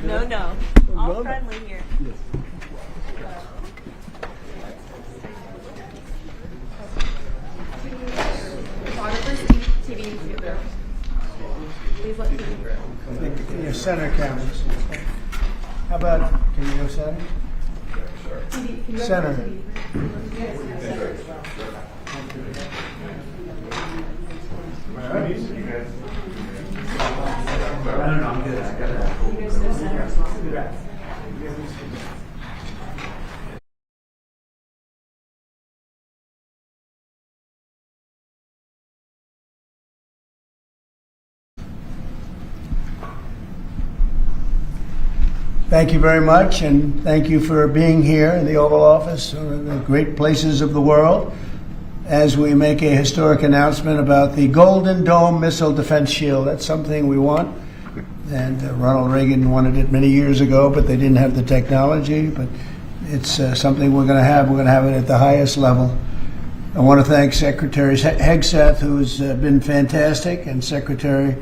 No. All friendly here. Photographers, TV, YouTuber. Please let TV. Your center cameras. How about, can you go center? Center. I'm good. I got it. Thank you very much, and thank you for being here in the Oval Office, one of the great places of the world, as we make a historic announcement about the Golden Dome Missile Defense Shield. That's something we want, and Ronald Reagan wanted it many years ago, but they didn't have the technology. But it's something we're going to have. We're going to have it at the highest level. I want to thank Secretary Hegseth, who's been fantastic, and Secretary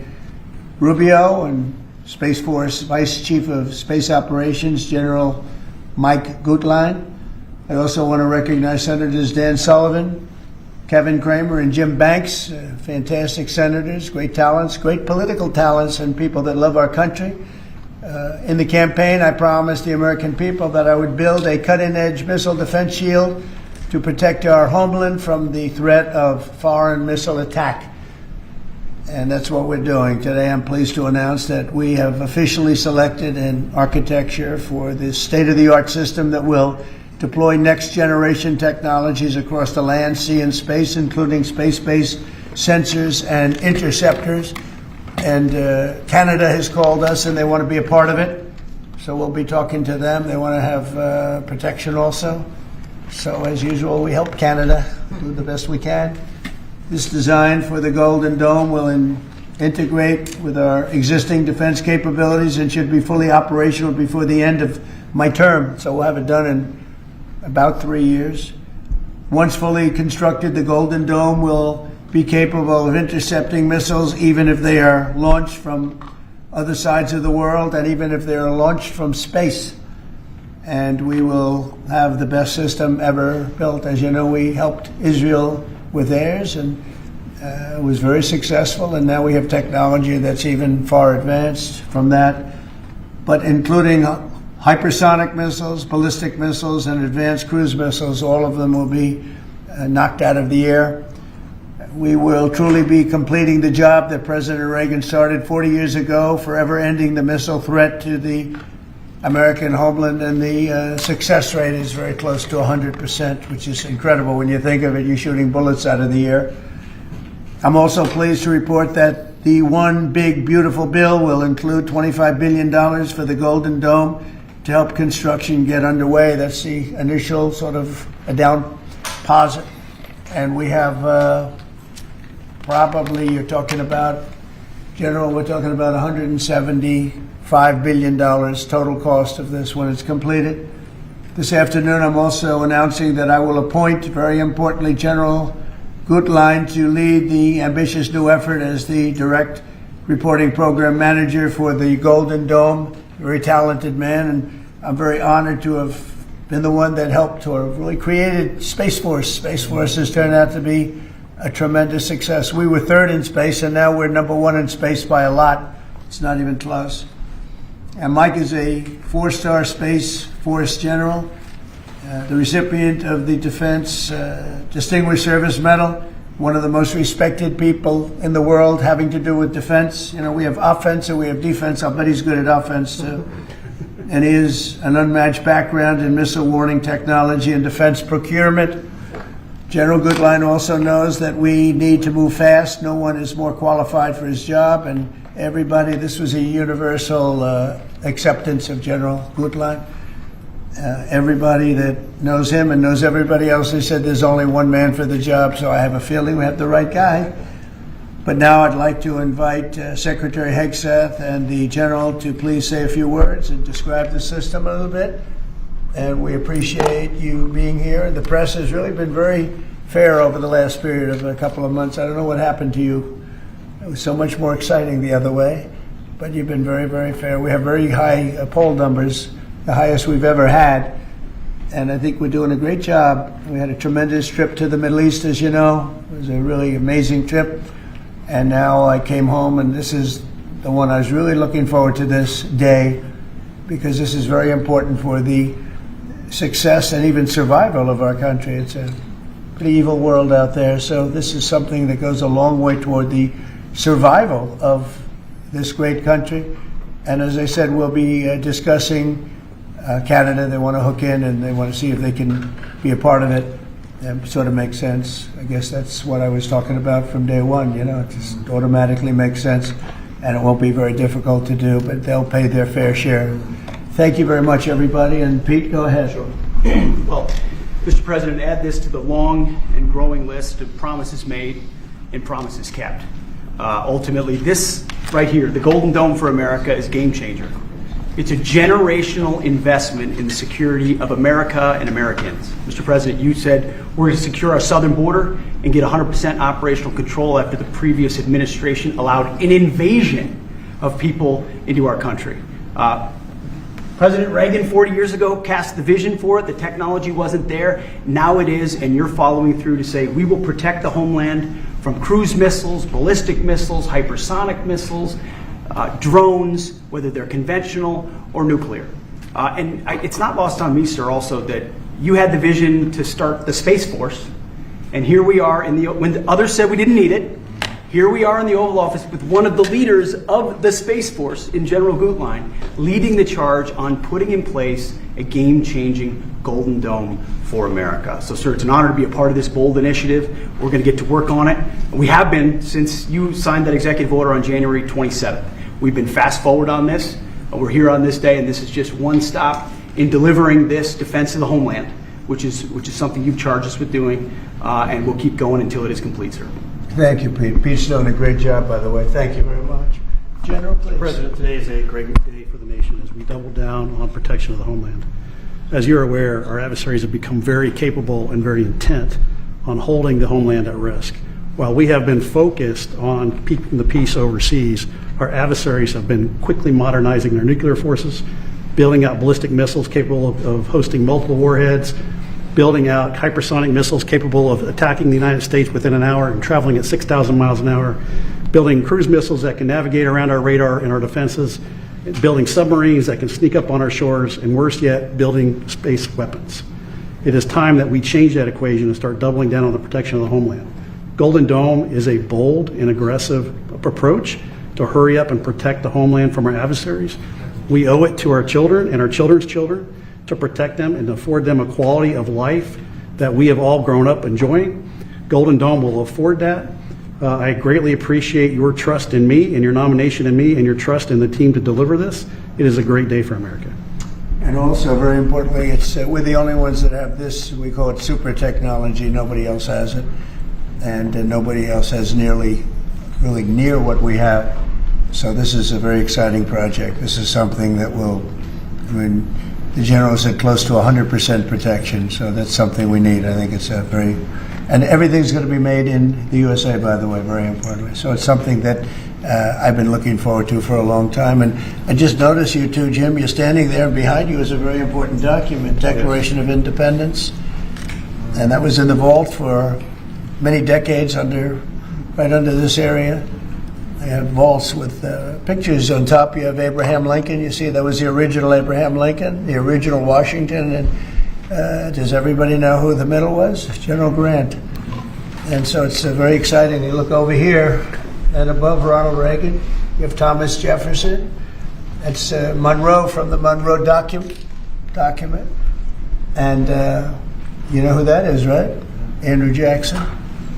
Rubio, and Space Force Vice Chief of Space Operations, General Mike Gutlein. I also want to recognize Senators Dan Sullivan, Kevin Cramer, and Jim Banks, fantastic senators, great talents, great political talents, and people that love our country. In the campaign, I promised the American people that I would build a cutting-edge missile defense shield to protect our homeland from the threat of foreign missile attack. And that's what we're doing. Today I'm pleased to announce that we have officially selected an architecture for this state-of-the-art system that will deploy next-generation technologies across the land, sea, and space, including space-based sensors and interceptors. And Canada has called us, and they want to be a part of it. So we'll be talking to them. They want to have protection also. So as usual, we help Canada do the best we can. This design for the Golden Dome will integrate with our existing defense capabilities and should be fully operational before the end of my term. So we'll have it done in about 3 years. Once fully constructed, the Golden Dome will be capable of intercepting missiles even if they are launched from other sides of the world and even if they are launched from space. And we will have the best system ever built. As you know, we helped Israel with theirs, and it was very successful, and now we have technology that's even far advanced from that, but including hypersonic missiles, ballistic missiles, and advanced cruise missiles. All of them will be knocked out of the air. We will truly be completing the job that President Reagan started 40 years ago, forever ending the missile threat to the American homeland, and the success rate is very close to 100%, which is incredible when you think of it. You're shooting bullets out of the air. I'm also pleased to report that the One Big Beautiful Bill will include $25 billion for the Golden Dome to help construction get underway. That's the initial sort of a down deposit. And we have probably, you're talking about, General, we're talking about $175 billion total cost of this when it's completed. This afternoon, I'm also announcing that I will appoint, very importantly, General Gutlein to lead the ambitious new effort as the Direct Reporting Program Manager for the Golden Dome. Very talented man, and I'm very honored to have been the one that helped to have really created Space Force. Space Force has turned out to be a tremendous success. We were third in space, and now we're number one in space by a lot. It's not even close. And Mike is a 4-star Space Force general, the recipient of the Defense Distinguished Service Medal, one of the most respected people in the world having to do with defense. You know, we have offense and we have defense. I'll bet he's good at offense too. And he has an unmatched background in missile warning technology and defense procurement. General Gutlein also knows that we need to move fast. No one is more qualified for his job, and everybody, this was a universal acceptance of General Gutlein. Everybody that knows him and knows everybody else has said there's only one man for the job, so I have a feeling we have the right guy. But now I'd like to invite Secretary Hegseth and the General to please say a few words and describe the system a little bit. And we appreciate you being here. The press has really been very fair over the last period of a couple of months. I don't know what happened to you. It was so much more exciting the other way. but you've been very, very fair. We have very high poll numbers, the highest we've ever had. And I think we're doing a great job. We had a tremendous trip to the Middle East, as you know. It was a really amazing trip. And now I came home, and this is the one I was really looking forward to this day, because this is very important for the success and even survival of our country. It's a pretty evil world out there. So this is something that goes a long way toward the survival of this great country. And as I said, we'll be discussing Canada. They want to hook in, and they want to see if they can be a part of it. That sort of makes sense. I guess that's what I was talking about from day one. You know, it just automatically makes sense, and it won't be very difficult to do, but they'll pay their fair share. Thank you very much, everybody. And Pete, go ahead. Sure. Well, Mr. President, add this to the long and growing list of promises made and promises kept. Ultimately, this right here, the Golden Dome for America, is a game changer. It's a generational investment in the security of America and Americans. Mr. President, you said we're going to secure our southern border and get 100% operational control after the previous administration allowed an invasion of people into our country. President Reagan 40 years ago cast the vision for it. The technology wasn't there. Now it is, and you're following through to say we will protect the homeland from cruise missiles, ballistic missiles, hypersonic missiles, drones, whether they're conventional or nuclear. It's not lost on me, sir, also that you had the vision to start the Space Force, and here we are when the others said we didn't need it. Here we are in the Oval Office with one of the leaders of the Space Force in General Gutlein leading the charge on putting in place a game-changing Golden Dome for America. So, sir, it's an honor to be a part of this bold initiative. We're going to get to work on it. We have been since you signed that executive order on January 27th. We've been fast forward on this. We're here on this day, and this is just one stop in delivering this defense of the homeland, which is something you've charged us with doing, and we'll keep going until it is complete, sir. Thank you, Pete. Pete's doing a great job, by the way. Thank you very much. General, please. President, today is a great day for the nation as we double down on protection of the homeland. As you're aware, our adversaries have become very capable and very intent on holding the homeland at risk. While we have been focused on keeping the peace overseas, our adversaries have been quickly modernizing their nuclear forces, building out ballistic missiles capable of hosting multiple warheads, building out hypersonic missiles capable of attacking the United States within an hour and traveling at 6,000 miles an hour, building cruise missiles that can navigate around our radar and our defenses, building submarines that can sneak up on our shores, and worse yet, building space weapons. It is time that we change that equation and start doubling down on the protection of the homeland. Golden Dome is a bold and aggressive approach to hurry up and protect the homeland from our adversaries. We owe it to our children and our children's children to protect them and afford them a quality of life that we have all grown up enjoying. Golden Dome will afford that. I greatly appreciate your trust in me and your nomination in me and your trust in the team to deliver this. It is a great day for America. And also, very importantly, it's we're the only ones that have this. We call it super technology. Nobody else has it, and nobody else has really near what we have. So this is a very exciting project. This is something that will, the general said close to 100% protection, so that's something we need. I think it's a very, and everything's going to be made in the USA, by the way, very importantly. So it's something that I've been looking forward to for a long time. And I just noticed you too, Jim, you're standing there, and behind you is a very important document, Declaration of Independence. And that was in the vault for many decades right under this area. They have vaults with pictures on top. You have Abraham Lincoln. You see that was the original Abraham Lincoln, the original Washington. And does everybody know who the middle was? General Grant. And so it's very exciting. You look over here, and above Ronald Reagan, you have Thomas Jefferson. That's Monroe from the Monroe document. And you know who that is, right? Andrew Jackson.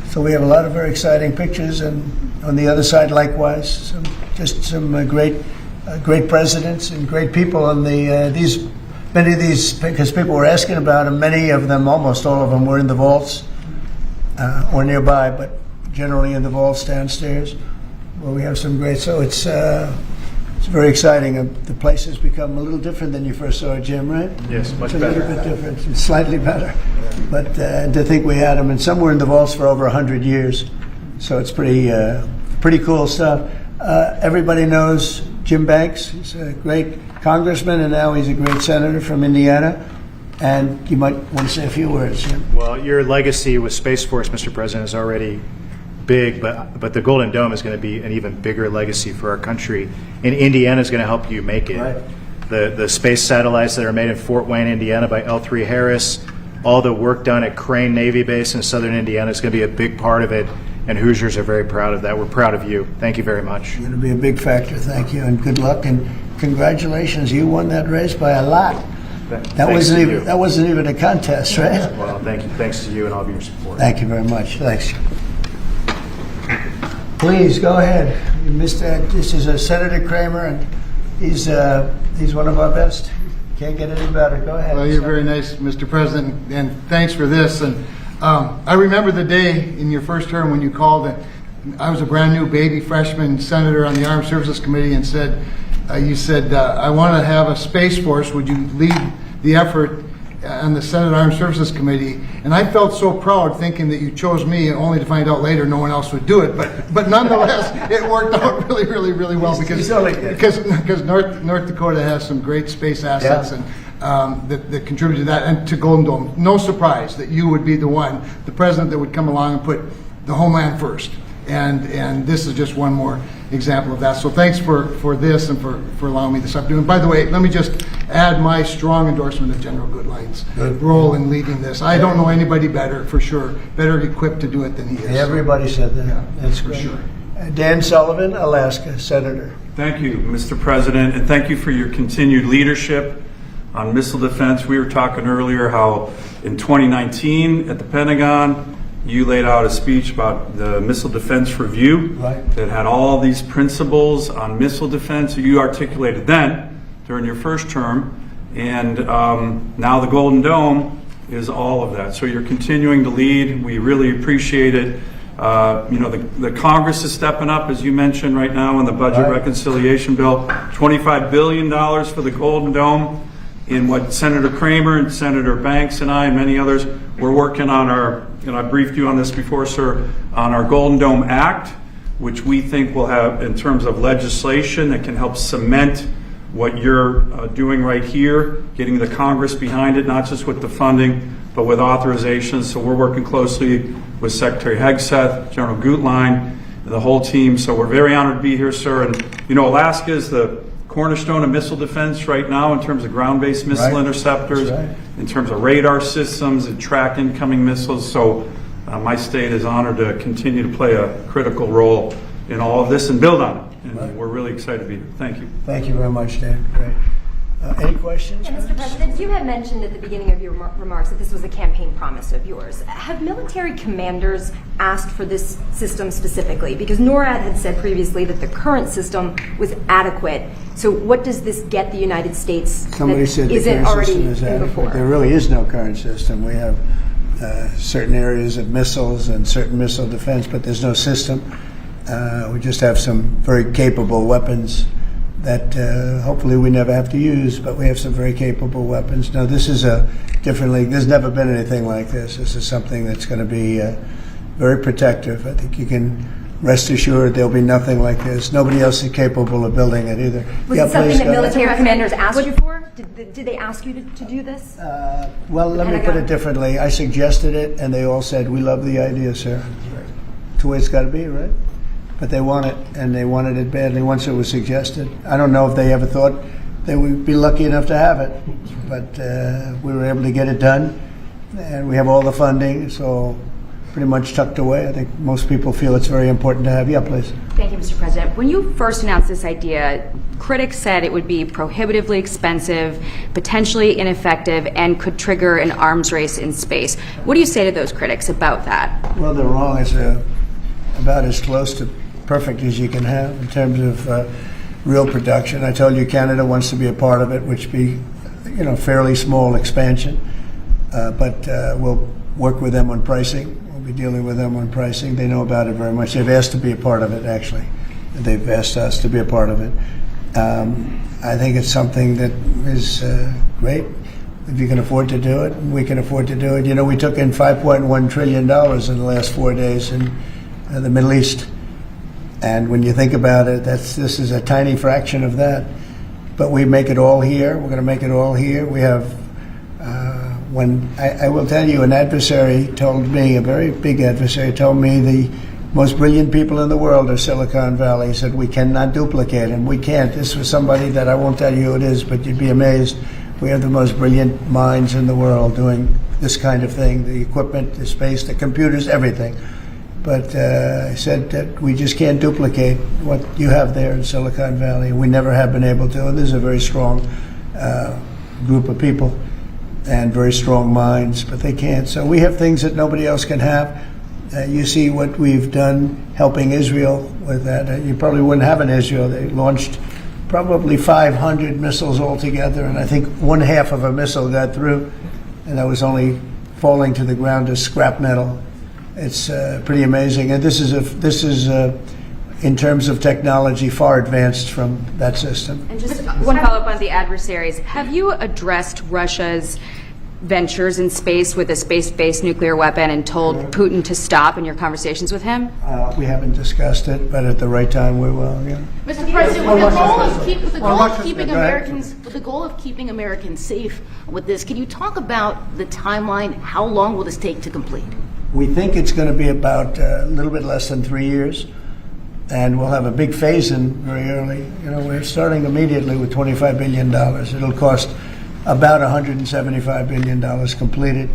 So we have a lot of very exciting pictures, and on the other side, likewise, some great presidents and great people. And many of these, because people were asking about them, many of them, almost all of them, were in the vaults or nearby, but generally in the vaults downstairs, where we have some great. So it's very exciting. The place has become a little different than you first saw it, Jim, right? Yes, much it's better. A little bit different, it's slightly better. But to think we had them, and some were in the vaults for over 100 years. So it's pretty cool stuff. Everybody knows Jim Banks. He's a great congressman, and now he's a great senator from Indiana. And you might want to say a few words, Jim. Well, your legacy with Space Force, Mr. President, is already big, but the Golden Dome is going to be an even bigger legacy for our country. And Indiana is going to help you make it. Right. The space satellites that are made in Fort Wayne, Indiana by L3 Harris, all the work done at Crane Navy Base in southern Indiana is going to be a big part of it. And Hoosiers are very proud of that. We're proud of you. Thank you very much. It's going to be a big factor. Thank you, and good luck, and congratulations. You won that race by a lot. That wasn't even a contest, right? Well, thank you. Thanks to you and all of your support. Thank you very much. Thanks. Please go ahead. You missed that. This is Senator Kramer, and he's one of our best. Can't get any better. Go ahead. Well, you're very nice, Mr. President, and thanks for this. And I remember the day in your first term when you called, and I was a brand new baby freshman senator on the Armed Services Committee, and you said, I want to have a Space Force. Would you lead the effort on the Senate Armed Services Committee? And I felt so proud thinking that you chose me, only to find out later no one else would do it. But nonetheless, it worked out really, really, really well because North Dakota has some great space assets, Yeah. and that contribute to that, and to Golden Dome. No surprise that you would be the president that would come along and put the homeland first. And this is just one more example of that. So thanks for this and for allowing me this opportunity. And by the way, let me just add my strong endorsement of General Goodline's role in leading this. I don't know anybody better, for sure, better equipped to do it than he is. Everybody said that. Yeah, That's for great. sure. Dan Sullivan, Alaska, Senator. Thank you, Mr. President, and thank you for your continued leadership on missile defense. We were talking earlier how in 2019 at the Pentagon, you laid out a speech about the Missile Defense Review that had all these principles on missile defense you articulated then during your first term, and now the Golden Dome is all of that. So you're continuing to lead. We really appreciate it. The Congress is stepping up, as you mentioned right now in the budget reconciliation bill, $25 billion for the Golden Dome. In what Senator Kramer and Senator Banks and I and many others, we're working on I briefed you on this before, sir, on our Golden Dome Act, which we think will have, in terms of legislation that can help cement what you're doing right here, getting the Congress behind it, not just with the funding, but with authorizations. So we're working closely with Secretary Hegseth, General Gutlein, and the whole team. So we're very honored to be here, sir. And Alaska is the cornerstone of missile defense right now in terms of ground-based missile interceptors, in terms of radar systems and track incoming missiles. So my state is honored to continue to play a critical role in all of this and build on it. And we're really excited to be here. Thank you. Thank you very much, Dan. Great. Any questions? Yeah, Mr. President, you had mentioned at the beginning of your remarks that this was a campaign promise of yours. Have military commanders asked for this system specifically? Because NORAD had said previously that the current system was adequate. So what does this get the United States Somebody that said the isn't current already system is in adequate. before? There really is no current system. We have certain areas of missiles and certain missile defense, but there's no system. We just have some very capable weapons that hopefully we never have to use, but we have some very capable weapons. Now, this is a different league. There's never been anything like this. This is something that's going to be very protective. I think you can rest assured there'll be nothing like this. Nobody else is capable of building it either. Was it something that military commanders asked you for? Did they ask you to do this? Well, let me put it differently. I suggested it, and they all said, "We love the idea, sir." It's the way it's got to be, right? But they want it, and they wanted it badly once it was suggested. I don't know if they ever thought they would be lucky enough to have it, but we were able to get it done, and we have all the funding, so pretty much tucked away. I think most people feel it's very important to have. Yeah, please. Thank you, Mr. President. When you first announced this idea, critics said it would be prohibitively expensive, potentially ineffective, and could trigger an arms race in space. What do you say to those critics about that? Well, they're wrong. It's about as close to perfect as you can have in terms of real production. I told you Canada wants to be a part of it, which be, fairly small expansion, but we'll work with them on pricing. We'll be dealing with them on pricing. They know about it very much. They've asked to be a part of it, actually. They've asked us to be a part of it. I think it's something that is great. If you can afford to do it, we can afford to do it. We took in $5.1 trillion in the last 4 days in the Middle East. And when you think about it, this is a tiny fraction of that. But we make it all here. We're going to make it all here. We have, I will tell you, an adversary told me, a very big adversary told me the most brilliant people in the world are Silicon Valley. He said, we cannot duplicate them. We can't. This was somebody that I won't tell you who it is, but you'd be amazed. We have the most brilliant minds in the world doing this kind of thing, the equipment, the space, the computers, everything. But I said that we just can't duplicate what you have there in Silicon Valley. We never have been able to. And this is a very strong group of people and very strong minds, but they can't. So we have things that nobody else can have. You see what we've done helping Israel with that. You probably wouldn't have in Israel. They launched probably 500 missiles altogether, and I think 1/2 of a missile got through, and that was only falling to the ground as scrap metal. It's pretty amazing, and this is in terms of technology far advanced from that system. And just one follow-up on the adversaries. Have you addressed Russia's ventures in space with a space-based nuclear weapon and told Putin to stop in your conversations with him? We haven't discussed it, but at the right time we will. Yeah. Mr. President, with the goal of keeping Americans safe with this, can you talk about the timeline? How long will this take to complete? We think it's going to be about a little bit less than 3 years, and we'll have a big phase-in very early. You know, we're starting immediately with $25 billion. It'll cost about $175 billion completed,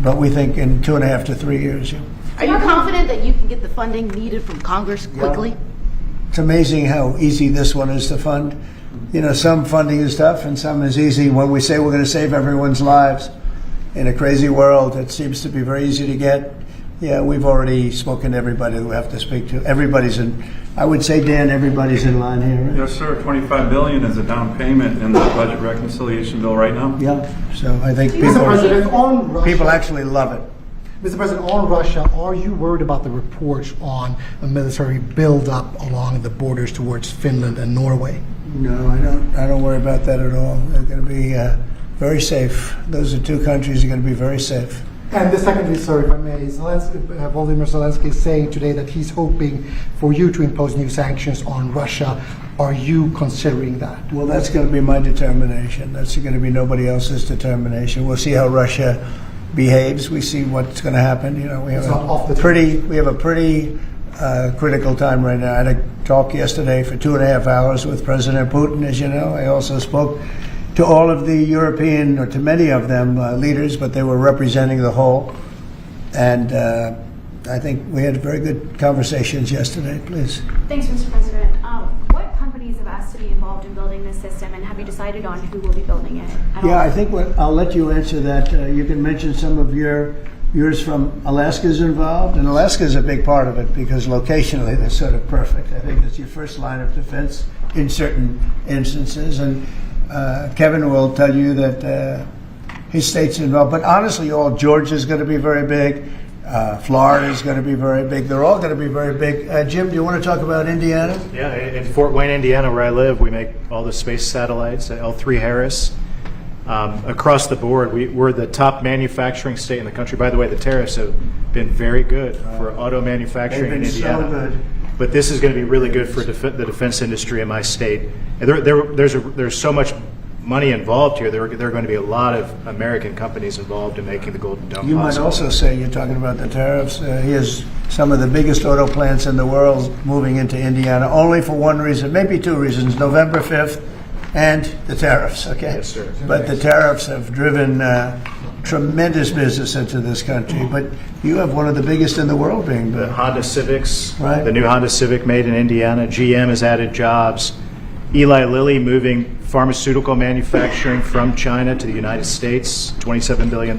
but we think in 2.5 to 3 years. Yeah. Are you confident that you can get the funding needed from Congress quickly? Yeah. It's amazing how easy this one is to fund. You know, some funding is tough and some is easy. When we say we're going to save everyone's lives in a crazy world, it seems to be very easy to get. Yeah, we've already spoken to everybody that we have to speak to. Everybody's in, I would say, Dan, everybody's in line here, right? Yes, sir. $25 billion is a down payment in the budget reconciliation bill right now. Yeah, so I think Mr. President, on Russia, people actually love it. Mr. President, on Russia, are you worried about the reports on a military buildup along the borders towards Finland and Norway? No, I don't worry about that at all. They're going to be very safe. Those are two countries that are going to be very safe. And the secondly, sir, if I may, Volodymyr Zelensky is saying today that he's hoping for you to impose new sanctions on Russia. Are you considering that? Well, that's going to be my determination. That's going to be nobody else's determination. We'll see how Russia behaves. We see what's going to happen. You know, we have a pretty critical time right now. I had a talk yesterday for 2.5 hours with President Putin, as you know. I also spoke to all of the European, or to many of them, leaders, but they were representing the whole. And I think we had very good conversations yesterday. Please. Thanks, Mr. President. What companies have asked to be involved in building this system, and have you decided on who will be building it at all? Yeah, I think I'll let you answer that. You can mention some of yours from Alaska's involved, and Alaska's a big part of it because locationally they're sort of perfect. I think it's your first line of defense in certain instances, and Kevin will tell you that his state's involved. But honestly, Georgia's going to be very big. Florida's going to be very big. They're all going to be very big. Jim, do you want to talk about Indiana? Yeah, in Fort Wayne, Indiana, where I live, we make all the space satellites at L3 Harris. Across the board, we're the top manufacturing state in the country. By the way, the tariffs have been very good for auto manufacturing in Indiana. So good. But this is going to be really good for the defense industry in my state. And there's so much money involved here. There are going to be a lot of American companies involved in making the Golden Dome You possible. might also say, you're talking about the tariffs, here's some of the biggest auto plants in the world moving into Indiana, only for one reason, maybe two reasons, November 5th and the tariffs, okay? Yes, sir. But the tariffs have driven tremendous business into this country, but you have one of the biggest in the world being built. The Honda Civics, Right. the new Honda Civic made in Indiana. GM has added jobs. Eli Lilly moving pharmaceutical manufacturing from China to the United States, $27 billion.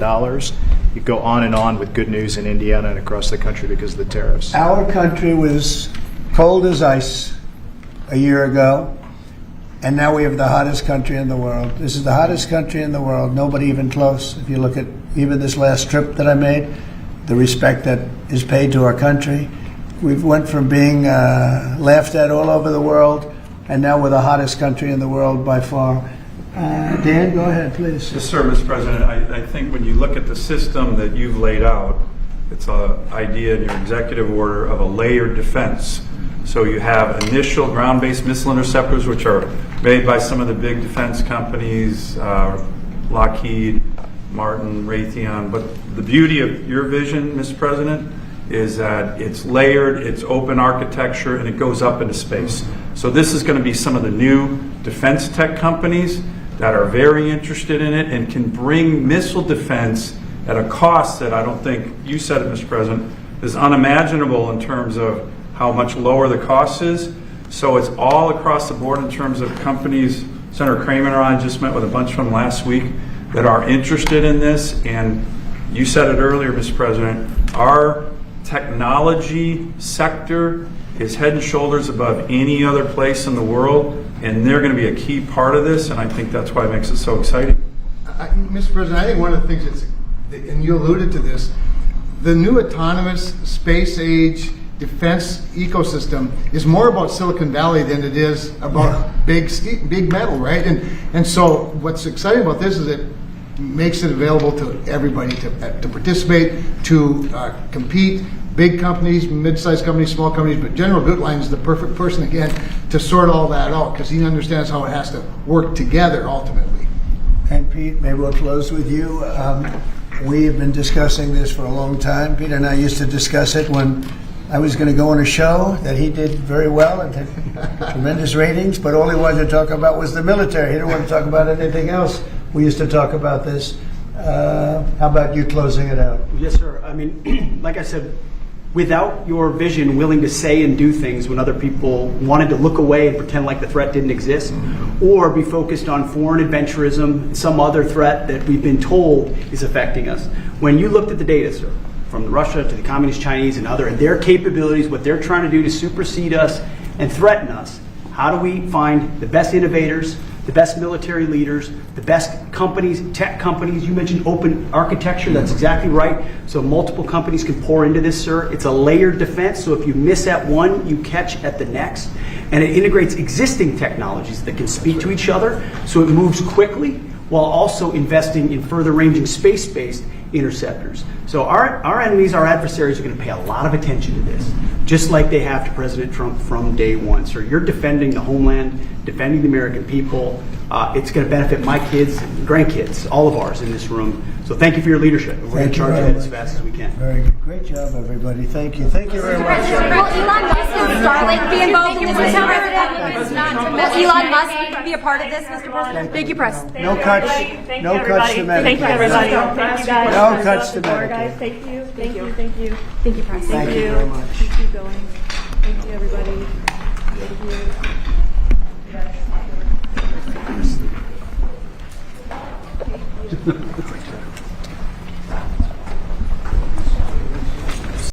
You go on and on with good news in Indiana and across the country because of the tariffs. Our country was cold as ice a year ago, and now we have the hottest country in the world. This is the hottest country in the world, nobody even close. If you look at even this last trip that I made, the respect that is paid to our country. We've went from being laughed at all over the world, and now we're the hottest country in the world by far. Dan, go ahead, please. Yes, sir, Mr. President. I think when you look at the system that you've laid out, it's an idea in your executive order of a layered defense. So you have initial ground-based missile interceptors, which are made by some of the big defense companies, Lockheed, Martin, Raytheon. But the beauty of your vision, Mr. President, is that it's layered, it's open architecture, and it goes up into space. So this is going to be some of the new defense tech companies that are very interested in it and can bring missile defense at a cost that I don't think, you said it, Mr. President, is unimaginable in terms of how much lower the cost is. So it's all across the board in terms of companies. Senator Kramer and I just met with a bunch of them last week that are interested in this. And you said it earlier, Mr. President, our technology sector is head and shoulders above any other place in the world, and they're going to be a key part of this, and I think that's why it makes it so exciting. Mr. President, I think one of the things that's, and you alluded to this, the new autonomous space age defense ecosystem is more about Silicon Valley than it is about big metal, right? And so what's exciting about this is it makes it available to everybody to participate, to compete. Big companies, mid-sized companies, small companies, but General Gutlein is the perfect person, again, to sort all that out because he understands how it has to work together ultimately. And Pete, maybe we'll close with you. We have been discussing this for a long time. Peter and I used to discuss it when I was going to go on a show that he did very well and had tremendous ratings, but all he wanted to talk about was the military. He didn't want to talk about anything else. We used to talk about this. How about you closing it out? Yes, sir. I mean, like I said, without your vision, willing to say and do things when other people wanted to look away and pretend like the threat didn't exist, or be focused on foreign adventurism, some other threat that we've been told is affecting us. When you looked at the data, sir, from Russia to the Communist Chinese and their capabilities, what they're trying to do to supersede us and threaten us, how do we find the best innovators, the best military leaders, the best companies, tech companies? You mentioned open architecture, that's exactly right. So multiple companies can pour into this, sir. It's a layered defense, so if you miss at one, you catch at the next. And it integrates existing technologies that can speak to each other, so it moves quickly while also investing in further ranging space-based interceptors. So our enemies, our adversaries, are going to pay a lot of attention to this, just like they have to President Trump from day one. So you're defending the homeland, defending the American people. It's going to benefit my kids and grandkids, all of ours in this room. So thank you for your leadership. We're going to charge ahead as fast as we can. Very good. Great job, everybody. Thank you. Thank you very much. Will Elon Musk and Starlink be involved in this? Will Elon Musk be a part of this, Mr. President? Thank you, Press. No cuts. No cuts to Medicare. Thank you, everybody. Thank you, guys. No cuts to More, Medicare. guys. Thank you. Thank you. Thank you. Thank you, Press. Thank you very much. Keep going. Thank you, everybody. Thank you.